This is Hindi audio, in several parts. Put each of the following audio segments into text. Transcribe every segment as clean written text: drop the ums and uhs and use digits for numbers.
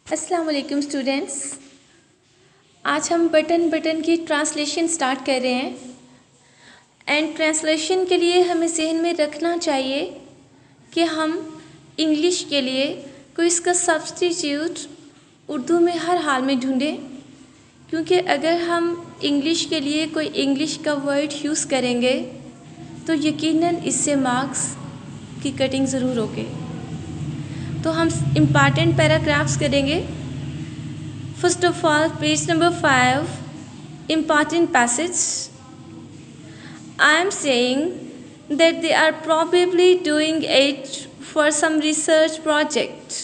अस्सलाम वालेकुम स्टूडेंट्स। आज हम बटन की ट्रांसलेशन स्टार्ट कर रहे हैं। एंड ट्रांसलेशन के लिए हमें ज़हन में रखना चाहिए कि हम इंग्लिश के लिए कोई इसका सब्स्टिट्यूट उर्दू में हर हाल में ढूंढें, क्योंकि अगर हम इंग्लिश के लिए कोई इंग्लिश का वर्ड यूज़ करेंगे तो यकीनन इससे मार्क्स की कटिंग ज़रूर होगी। तो हम इम्पॉर्टेंट पैराग्राफ्स करेंगे। First of all, page number 5, important passage. I am saying that they are probably doing it for some research project.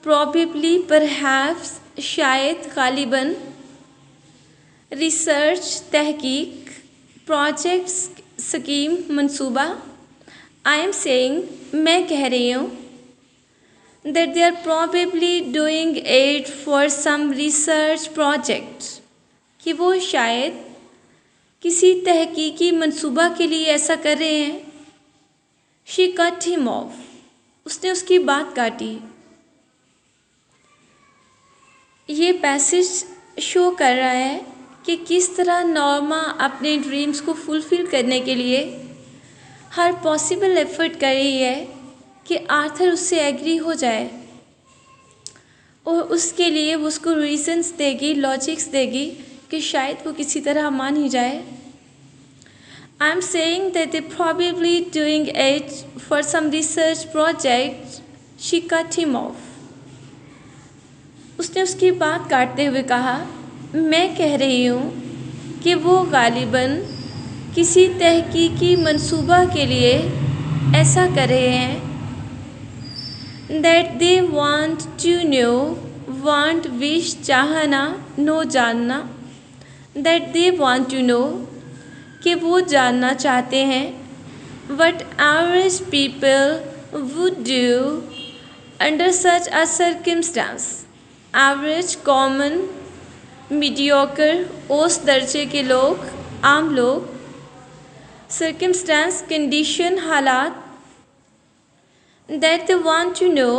Probably, perhaps, शायद, गालिबन, research, तहकीक, project, स्कीम, मंसूबा। I am saying, मैं कह रही हूँ, that they are probably doing it for some research project, कि वो शायद किसी तहकीकी मंसूबा के लिए ऐसा कर रहे हैं। She cut him off. उसने उसकी बात काटी। ये पैसेज शो कर रहा है कि किस तरह नॉर्मा अपने ड्रीम्स को फुलफिल करने के लिए हर पॉसिबल एफर्ट कर रही है कि आर्थर उससे एग्री हो जाए, और उसके लिए वो उसको रीजंस देगी, लॉजिक्स देगी कि शायद वो किसी तरह मान ही जाए। I am saying that they probably doing it for some research project. She cut him off. उसने उसकी बात काटते हुए कहा, मैं कह रही हूँ कि वो गालिबन किसी तहकीकी मंसूबा के लिए ऐसा कर रहे हैं। That they want to know, want wish चाहना, नो जानना। That they want to know, कि वो जानना चाहते हैं। What average people would do under such a circumstance. Average, common, mediocre, औसत दर्जे के लोग, आम लोग। Circumstance, condition, हालात। That they want to know,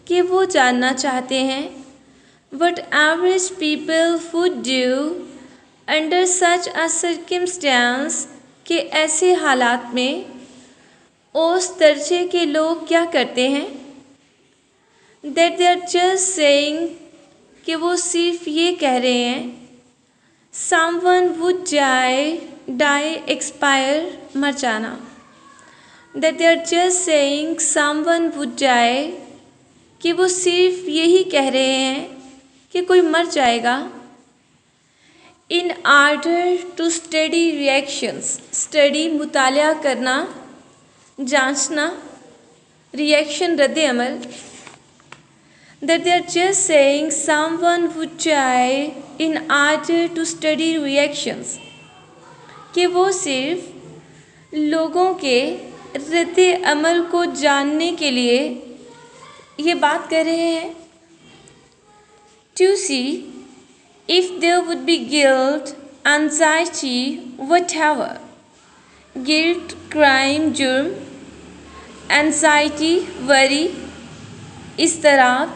कि वो जानना चाहते हैं। What average people would do under such a circumstance, कि ऐसे हालात में औसत दर्जे के लोग क्या करते हैं। That they are just saying, कि वो सिर्फ ये कह रहे हैं। Someone would die, expire, मर जाना। That they are just saying someone would die, कि वो सिर्फ यही कह रहे हैं कि कोई मर जाएगा। In order to study reactions, study मुतालिया करना, जांचना, reaction रद्द अमल। That they are just saying someone would die in order to study reactions, कि वो सिर्फ लोगों के रद्द अमल को जानने के लिए ये बात कर रहे हैं। To see if there would be guilt, anxiety, whatever. Guilt, crime, जुर्म, anxiety, worry, इस तरह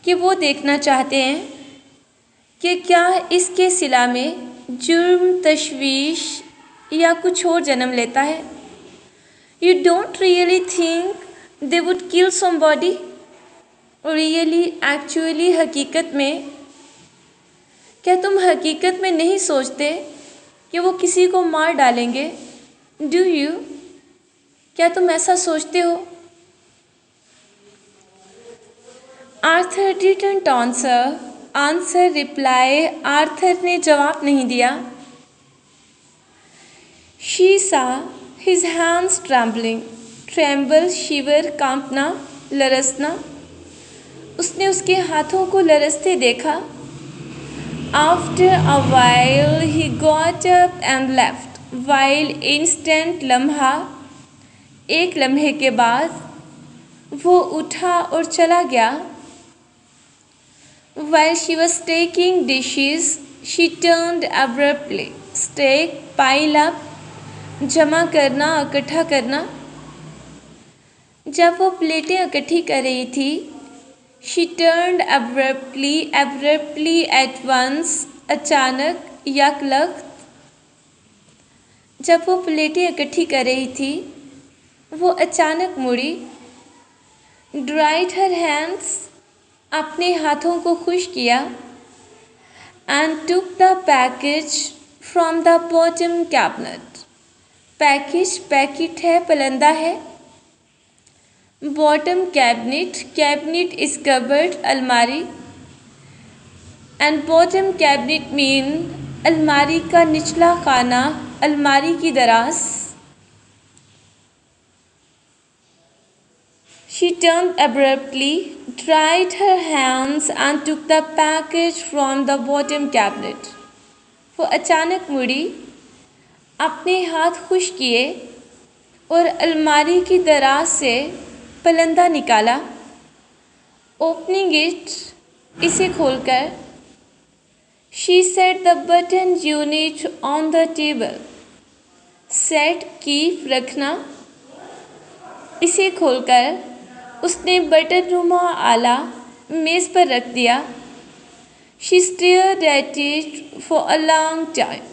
कि वो देखना चाहते हैं कि क्या इसके सिला में जुर्म, तशवीश या कुछ और जन्म लेता है। You don't really think they would kill somebody? Really, actually, हकीकत में, क्या तुम हकीकत में नहीं सोचते कि वो किसी को मार डालेंगे? Do you? क्या तुम ऐसा सोचते हो? Arthur didn't answer reply, Arthur ने जवाब नहीं दिया। She saw his hands trembling, tremble, shiver, कांपना, लरसना। उसने उसके हाथों को लरसते देखा। After a while he got up and left. While instant, लम्हा, एक लम्हे के बाद वो उठा और चला गया। While she was taking dishes, she turned abruptly. Stake, pile up, जमा करना, इकट्ठा करना। जब वो प्लेटें इकट्ठी कर रही थी, She turned abruptly at once, अचानक, यकलख्त। जब वो प्लेटें इकट्ठी कर रही थी, वो अचानक मुड़ी। Dried her hands, अपने हाथों को खुश किया। And took the package from the bottom cabinet. Package packet है, पलंदा है। बॉटम कैबिनेट इज कबर्ड, अलमारी। एंड बॉटम कैबिनेट मीन अलमारी का निचला खाना, अलमारी की दराज। She turned abruptly, dried her hands and took the package from the bottom cabinet. वो अचानक मुड़ी, अपने हाथ खुश किए और अलमारी की दराज से पलंदा निकाला। Opening it, इसे खोलकर, she set the button unit on the table. Set keep रखना, इसे खोलकर उसने बटन नुमा आला मेज़ पर रख दिया। She stared at it for a long time.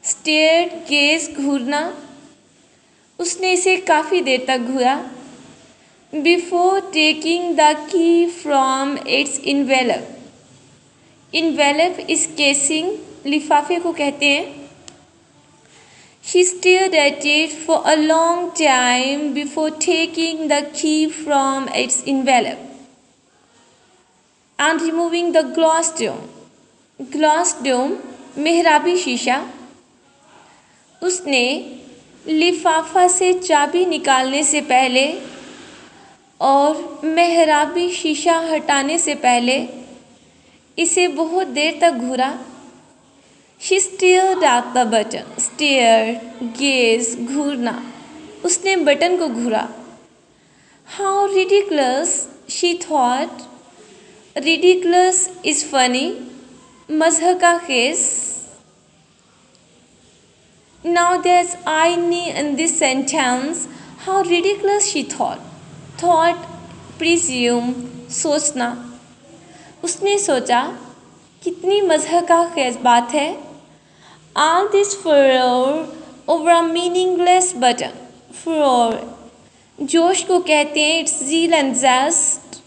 Stared, gaze, घूरना, उसने इसे काफ़ी देर तक घूरा। Before taking the key from its envelope. Envelope is casing, लिफाफे को कहते हैं। She stared at it for a long time before taking the key from its envelope and removing the glass dome. Glass dome, मेहराबी शीशा। उसने लिफाफा से चाबी निकालने से पहले और मेहराबी शीशा हटाने से पहले इसे बहुत देर तक घूरा। She stared at the button. Stared, gaze, घूरना, उसने बटन को घूरा। How ridiculous, she thought. Ridiculous is funny, मज़हका खेस। Now there's irony in this sentence. How ridiculous, she thought. Thought, presume, सोचना। उसने सोचा, कितनी मज़हका खेस बात है। All this furor over a meaningless button. Furor, जोश को कहते हैं, it's zeal and zest.